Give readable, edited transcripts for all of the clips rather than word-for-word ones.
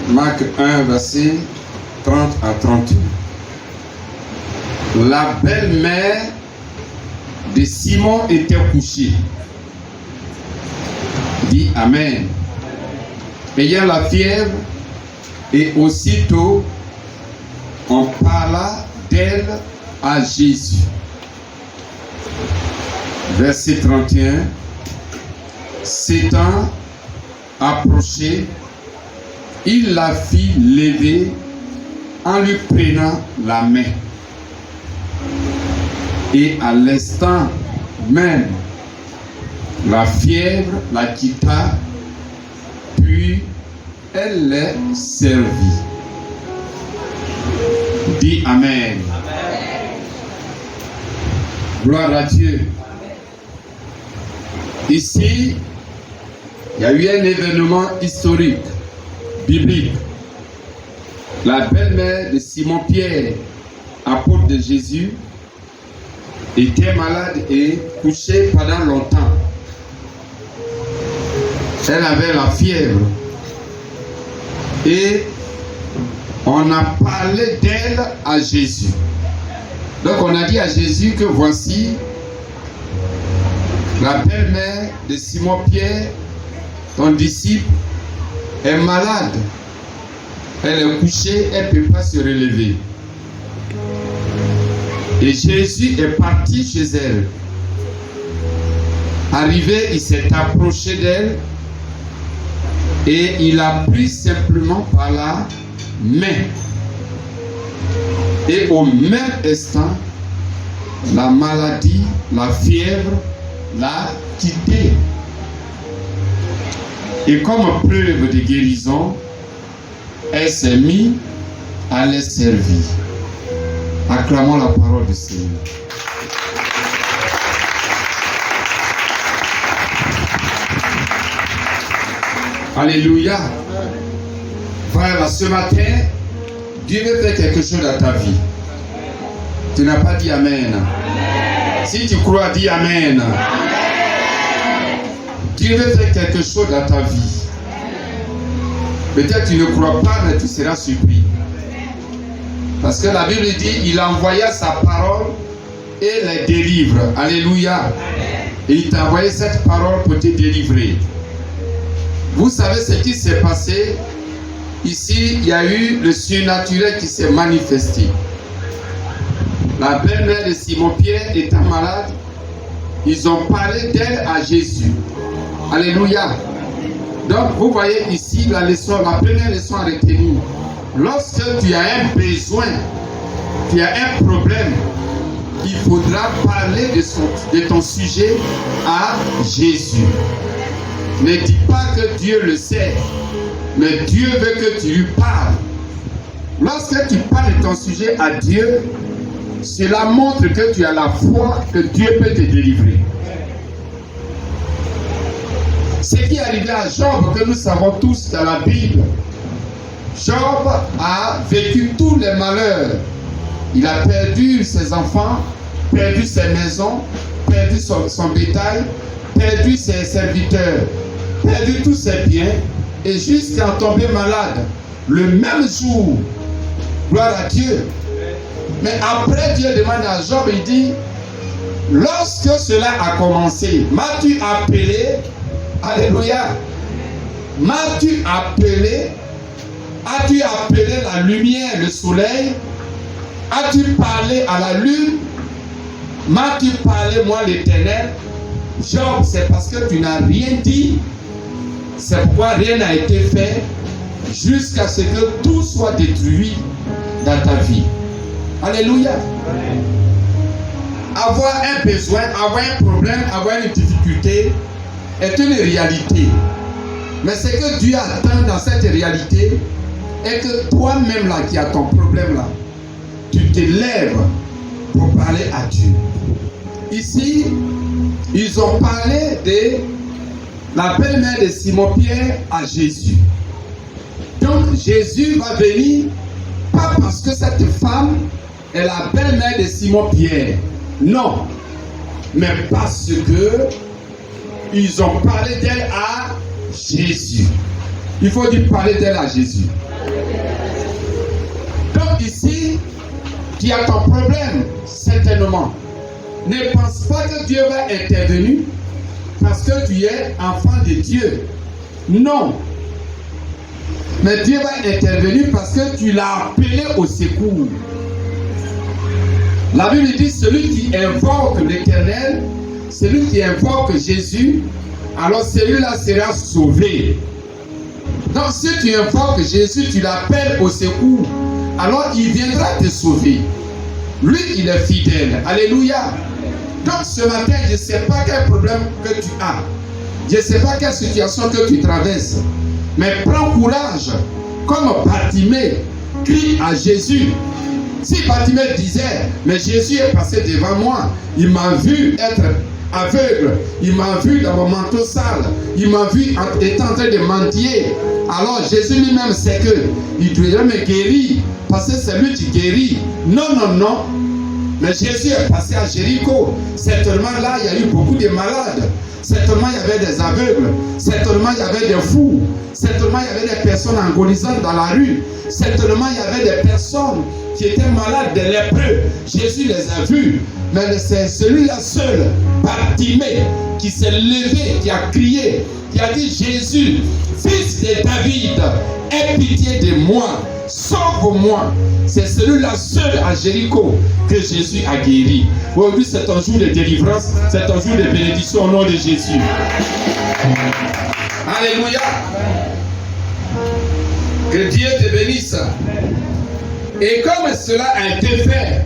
Marc 1, verset 30 à 31. La belle-mère de Simon était couchée. Dit Amen. Ayant la fièvre, et aussitôt on parla d'elle à Jésus. Verset 31. S'étant approché, il la fit lever en lui prenant la main. Et à l'instant même, la fièvre la quitta, puis elle les servit. Dis Amen. Amen. Gloire à Dieu. Ici, il y a eu un événement historique, biblique. La belle-mère de Simon-Pierre, apôtre de Jésus, était malade et couchée pendant longtemps. Elle avait la fièvre. Et on a parlé d'elle à Jésus. Donc on a dit à Jésus que voici la belle-mère de Simon-Pierre, ton disciple, est malade. Elle est couchée, elle ne peut pas se relever. Et Jésus est parti chez elle. Arrivé, il s'est approché d'elle et il a pris simplement par la main. Et au même instant, la maladie, la fièvre l'a quitté. Et comme preuve de guérison, elle s'est mise à les servir. Acclamons la parole du Seigneur. Alléluia. Frère, ce matin, Dieu veut faire quelque chose dans ta vie. Tu n'as pas dit Amen. Si tu crois, dis Amen. Dieu veut faire quelque chose dans ta vie. Peut-être tu ne crois pas, mais tu seras surpris. Parce que la Bible dit, il envoya sa parole et les délivre. Alléluia. Et il t'a envoyé cette parole pour te délivrer. Vous savez ce qui s'est passé? Ici, il y a eu le surnaturel qui s'est manifesté. La belle-mère de Simon-Pierre étant malade, ils ont parlé d'elle à Jésus. Alléluia. Donc, vous voyez ici la leçon, la première leçon à retenir. Lorsque tu as un besoin, tu as un problème, il faudra parler de ton sujet à Jésus. Ne dis pas que Dieu le sait, mais Dieu veut que tu lui parles. Lorsque tu parles de ton sujet à Dieu, cela montre que tu as la foi que Dieu peut te délivrer. Ce qui est arrivé à Job, que nous savons tous dans la Bible, Job a vécu tous les malheurs. Il a perdu ses enfants, perdu ses maisons, perdu son bétail, perdu ses serviteurs, perdu tous ses biens, et jusqu'à tomber malade. Le même jour, gloire à Dieu. Mais après, Dieu demande à Job, il dit, lorsque cela a commencé, m'as-tu appelé? Alléluia. M'as-tu appelé? As-tu appelé la lumière, le soleil? As-tu parlé à la lune? M'as-tu parlé, moi, l'Éternel? Job, c'est parce que tu n'as rien dit. C'est pourquoi rien n'a été fait jusqu'à ce que tout soit détruit dans ta vie. Alléluia. Avoir un besoin, avoir un problème, avoir une difficulté est une réalité. Mais ce que Dieu attend dans cette réalité est que toi-même là qui as ton problème là, tu te lèves pour parler à Dieu. Ici, ils ont parlé de la belle-mère de Simon-Pierre à Jésus. Donc Jésus va venir, pas parce que cette femme est la belle-mère de Simon-Pierre, non, mais parce que ils ont parlé d'elle à Jésus. Il faut dire parler d'elle à Jésus. Donc ici, tu as ton problème, certainement. Ne pense pas que Dieu va intervenir parce que tu es enfant de Dieu. Non. Mais Dieu va intervenir parce que tu l'as appelé au secours. La Bible dit, celui qui invoque l'Éternel, celui qui invoque Jésus, alors celui-là sera sauvé. Donc si tu invoques Jésus, tu l'appelles au secours, alors il viendra te sauver. Lui, il est fidèle. Alléluia. Donc ce matin, je ne sais pas quel problème que tu as. Je ne sais pas quelle situation que tu traverses. Mais prends courage. Comme Bartimée, crie à Jésus. Si Bartimée disait, mais Jésus est passé devant moi, il m'a vu être aveugle, il m'a vu dans mon manteau sale, il m'a vu étant en train de mendier. Alors Jésus lui-même sait que il doit me guérir, parce que c'est lui qui guérit. Non, non, non. Mais Jésus est passé à Jéricho. Certainement là, il y a eu beaucoup de malades. Certainement, il y avait des aveugles. Certainement, il y avait des fous. Certainement, il y avait des personnes agonisantes dans la rue. Certainement, il y avait des personnes qui étaient malades, des lépreux. Jésus les a vus. Mais c'est celui-là seul, Bartimée, qui s'est levé, qui a crié, qui a dit, Jésus, fils de David, aie pitié de moi, sauve-moi. C'est celui-là seul à Jéricho que Jésus a guéri. Aujourd'hui, c'est un jour de délivrance, c'est un jour de bénédiction au nom de Jésus. Alléluia. Que Dieu te bénisse. Et comme cela a été fait,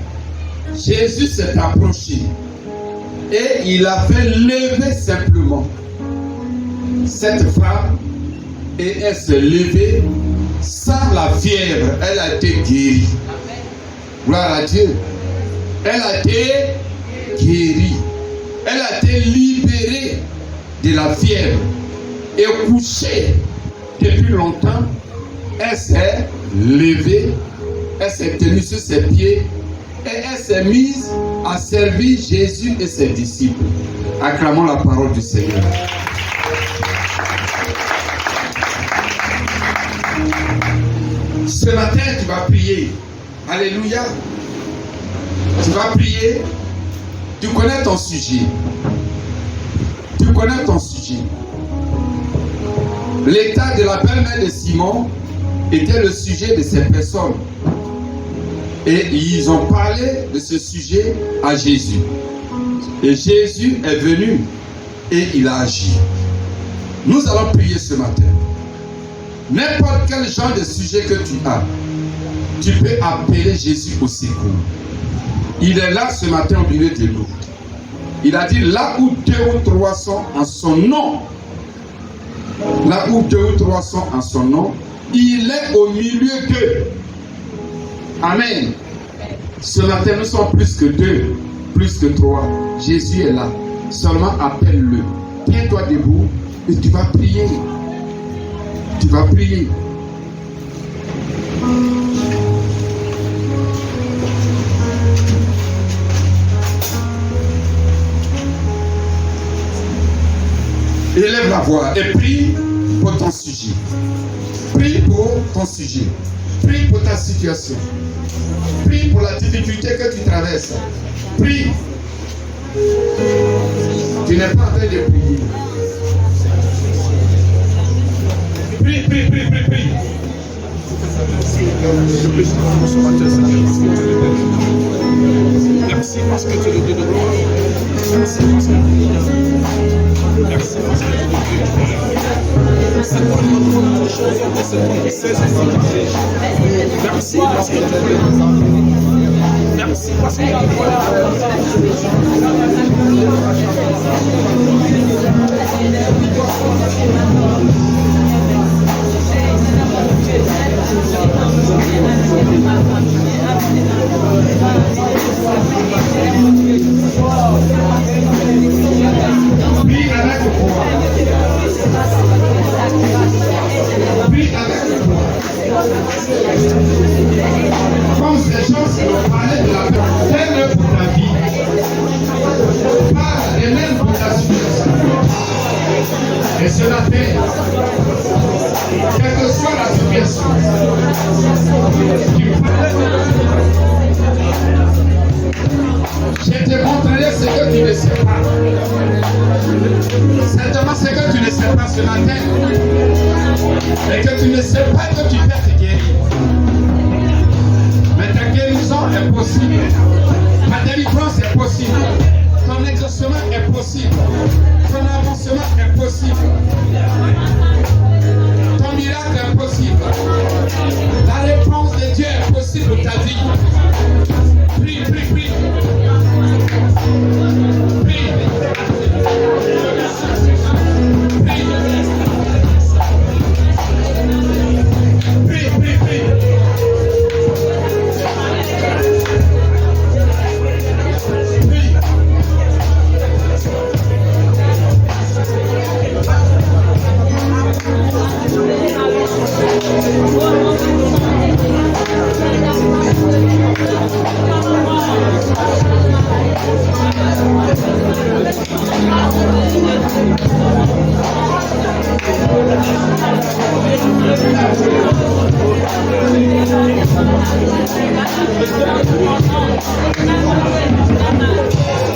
Jésus s'est approché et il a fait lever simplement cette femme et elle s'est levée sans la fièvre. Elle a été guérie. Gloire à Dieu. Elle a été guérie. Elle a été libérée de la fièvre et couchée depuis longtemps. Elle s'est levée, elle s'est tenue sur ses pieds et elle s'est mise à servir Jésus et ses disciples. Acclamons la parole du Seigneur. Ce matin, tu vas prier. Alléluia. Tu vas prier. Tu connais ton sujet. Tu connais ton sujet. L'état de la belle-mère de Simon était le sujet de ces personnes. Et ils ont parlé de ce sujet à Jésus. Et Jésus est venu et il a agi. Nous allons prier ce matin. N'importe quel genre de sujet que tu as, tu peux appeler Jésus au secours. Il est là ce matin au milieu de nous. Il a dit là où 2 ou 3 sont en son nom, là où 2 ou 3 sont en son nom, il est au milieu d'eux. Amen. Ce matin, nous sommes plus que 2, plus que 3. Jésus est là. Seulement appelle-le. Tiens-toi debout et tu vas prier. Tu vas prier. Élève la voix et prie pour ton sujet. Prie pour ton sujet. Prie pour ta situation. Prie pour la difficulté que tu traverses. Prie. Tu n'es pas en train de prier. Prie, prie, prie, prie, prie. Merci parce que tu es le Dieu de gloire. Merci parce que tu es le Dieu de gloire. Merci parce que tu es le Dieu de gloire. C'est toi le Dieu de la chose, c'est toi qui sais ce qui fait. Merci parce que tu es le Dieu. Merci parce que tu es le Prie avec moi. Prie avec moi. Comme ces gens qui ont parlé de la paix, fais-le pour ta vie. Parle et même pour ta situation. Et ce matin, situation. Je te montrerai ce que tu ne sais pas. Certainement ce que tu ne sais pas ce matin. Et que tu ne sais pas que tu peux te guérir. Mais ta guérison est possible. Ta délivrance est possible. Ton exaucement est possible. Ton avancement est possible. Ton miracle est possible. La réponse de Dieu est possible pour ta vie. Prie, prie, prie. Prie. Prie, prie, prie.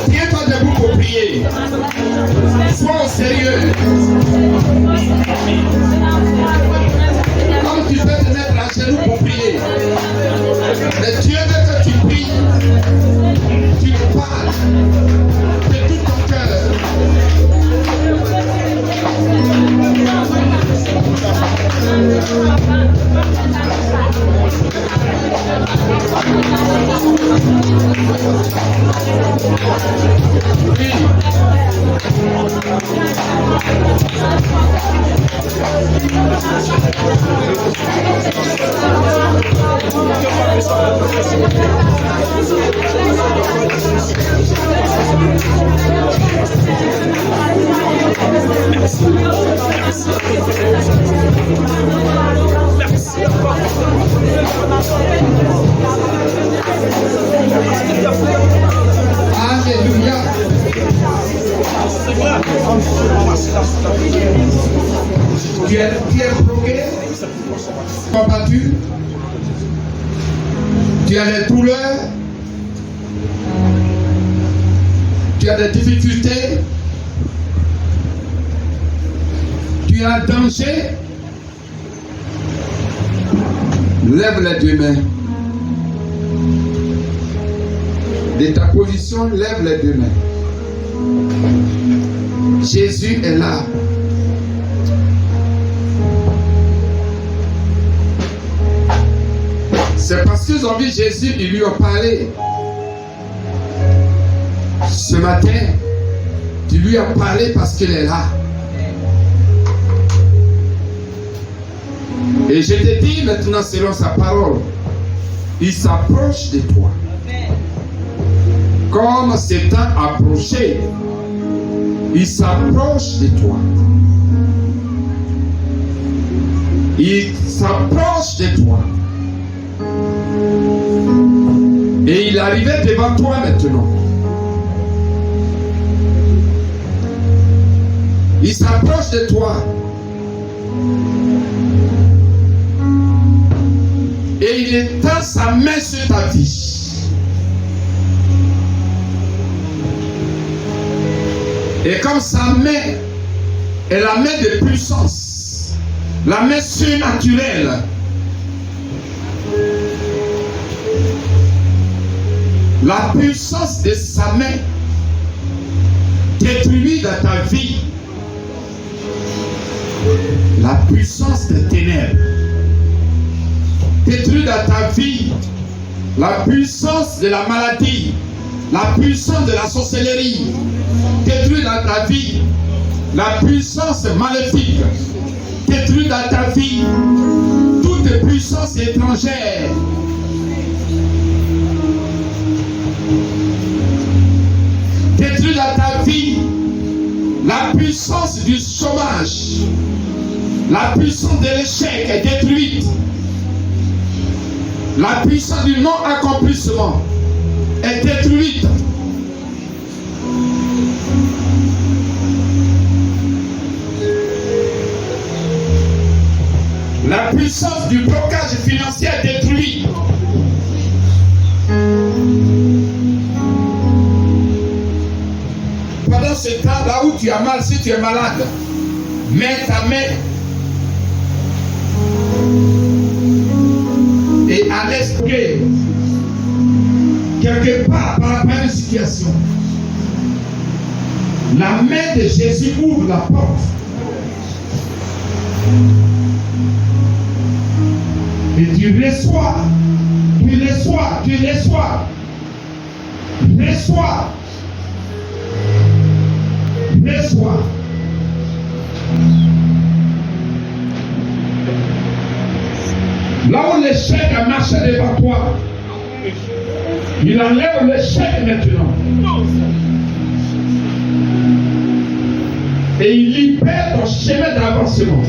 Tiens-toi debout pour prier. Sois au sérieux. Comme tu peux te mettre à genoux pour prier. Mais Dieu veut que tu pries. Tu parles de tout ton cœur. Alléluia. Tu es bloqué, combattu, tu as des douleurs, tu as des difficultés, tu as un danger. Lève les deux mains. De ta position, lève les deux mains. Jésus est là. C'est parce qu'ils ont vu Jésus, ils lui ont parlé. Ce matin, tu lui as parlé parce qu'il est là. Et je te dis maintenant selon sa parole, il s'approche de toi. Comme c'est temps approché, il s'approche de toi. Il s'approche de toi. Et il arrivait devant toi maintenant. Il s'approche de toi. Et il étend sa main sur ta vie. Et comme sa main est la main de puissance, la main surnaturelle, la puissance de sa main détruit dans ta vie la puissance des ténèbres, détruit dans ta vie la puissance de la maladie, la puissance de la sorcellerie, détruit dans ta vie la puissance maléfique, détruit dans ta vie toute puissance étrangère. Détruit dans ta vie la puissance du chômage, la puissance de l'échec est détruite, la puissance du non-accomplissement est détruite. La puissance du blocage financier est détruite. Pendant ce temps, là où tu as mal, si tu es malade, mets ta main et à l'esprit, quelque part par rapport à une situation, la main de Jésus ouvre la porte. Et tu reçois. Là où l'échec a marché devant toi, il enlève l'échec maintenant. Et il libère ton chemin d'avancement.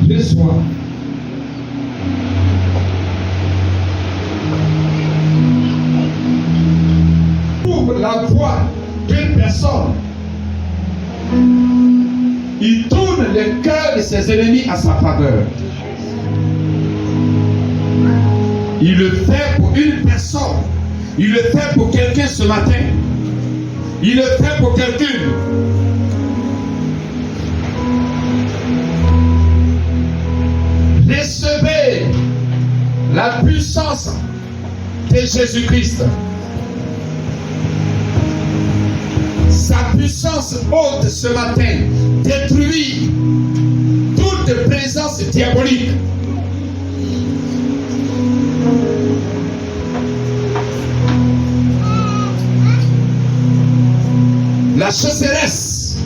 Reçois. Ouvre la voie d'une personne. Il tourne le cœur de ses ennemis à sa faveur. Il le fait pour une personne. Il le fait pour quelqu'un ce matin. Il le fait pour quelqu'un. Recevez la puissance de Jésus-Christ. Sa puissance haute ce matin détruit toute présence diabolique. La chasseresse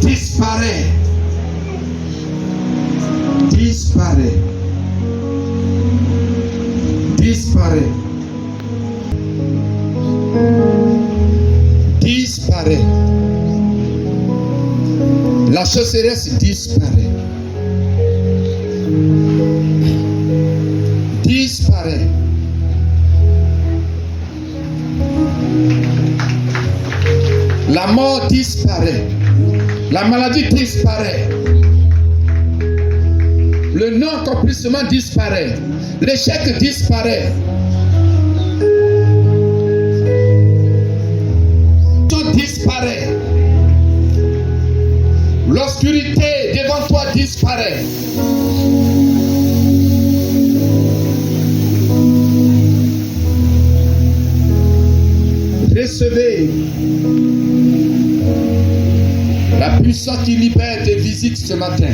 disparaît. Disparaît. Disparaît. Disparaît. La chasseresse disparaît. Disparaît. La mort disparaît. La maladie disparaît. Le non-accomplissement disparaît. L'échec disparaît. Tout disparaît. L'obscurité devant toi disparaît. Recevez la puissance qui libère des visites ce matin.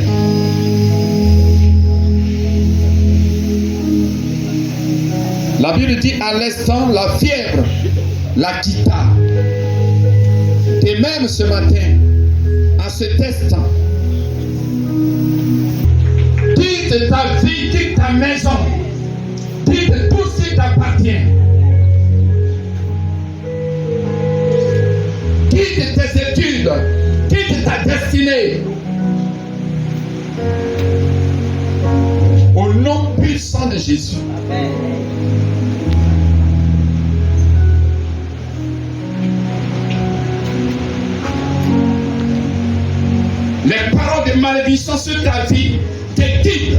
La Bible dit à l'instant, la fièvre la quitta. Et même ce matin, à cet instant, quitte ta vie, quitte ta maison, quitte tout ce qui t'appartient. Quitte tes études, quitte ta destinée. Au nom puissant de Jésus. Amen. Les paroles de malédiction sur ta vie te quittent.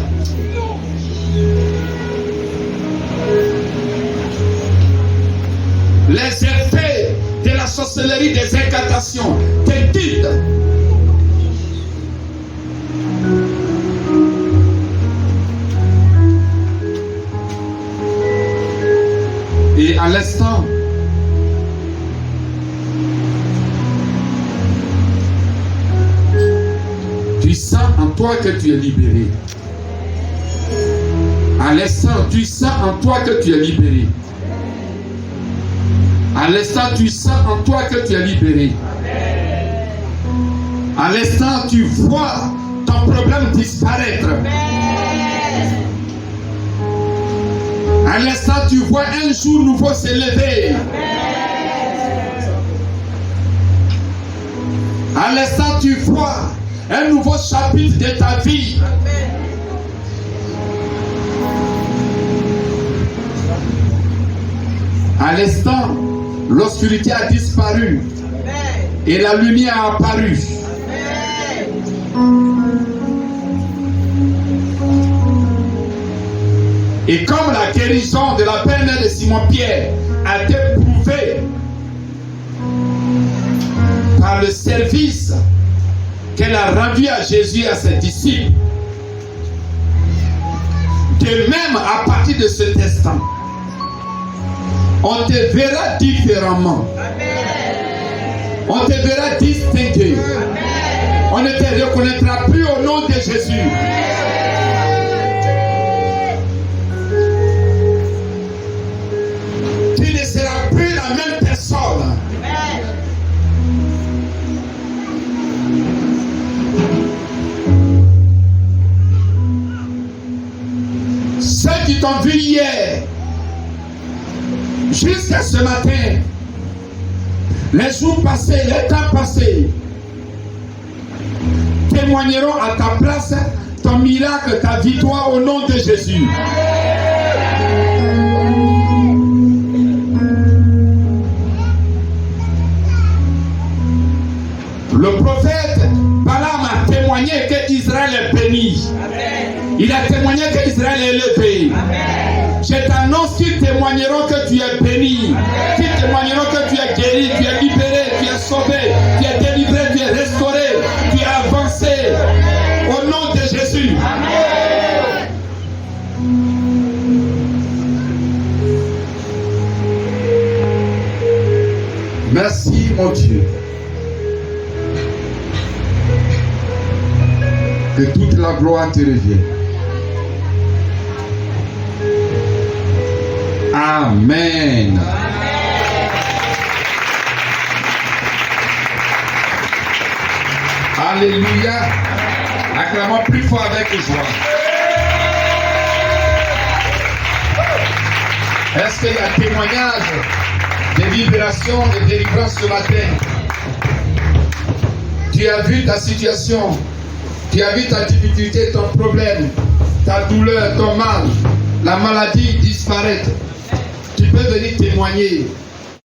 Les effets de la sorcellerie, des incantations te quittent. Et à l'instant, tu sens en toi que tu es libéré. À l'instant, tu sens en toi que tu es libéré. À l'instant, tu sens en toi que tu es libéré. À l'instant, tu vois ton problème disparaître. À l'instant, tu vois un jour nouveau se lever. À l'instant, tu vois un nouveau chapitre de ta vie. À l'instant, l'obscurité a disparu et la lumière a apparu. Et comme la guérison de la belle-mère de Simon-Pierre a été prouvée par le service qu'elle a rendu à Jésus et à ses disciples, de même à partir de cet instant, on te verra différemment. On te verra distingué. On ne te reconnaîtra plus au nom de Jésus. Tu ne seras plus la même personne. Ceux qui t'ont vu hier, jusqu'à ce matin, les jours passés, les temps passés, témoigneront à ta place ton miracle, ta victoire au nom de Jésus. Le prophète Balaam a témoigné que Israël est béni. Il a témoigné que Israël est élevé. Je t'annonce qu'ils témoigneront que tu es béni. Qu'ils témoigneront que tu es guéri, tu es libéré, tu es sauvé, tu es délivré, tu es restauré, tu es avancé. Au nom de Jésus. Merci mon Dieu. Que toute la gloire te revienne. Amen. Alléluia. Acclamons plus fort avec joie. Est-ce qu'il y a témoignage de libération, de délivrance ce matin? Tu as vu ta situation, tu as vu ta difficulté, ton problème, ta douleur, ton mal, la maladie disparaître. Tu peux venir témoigner.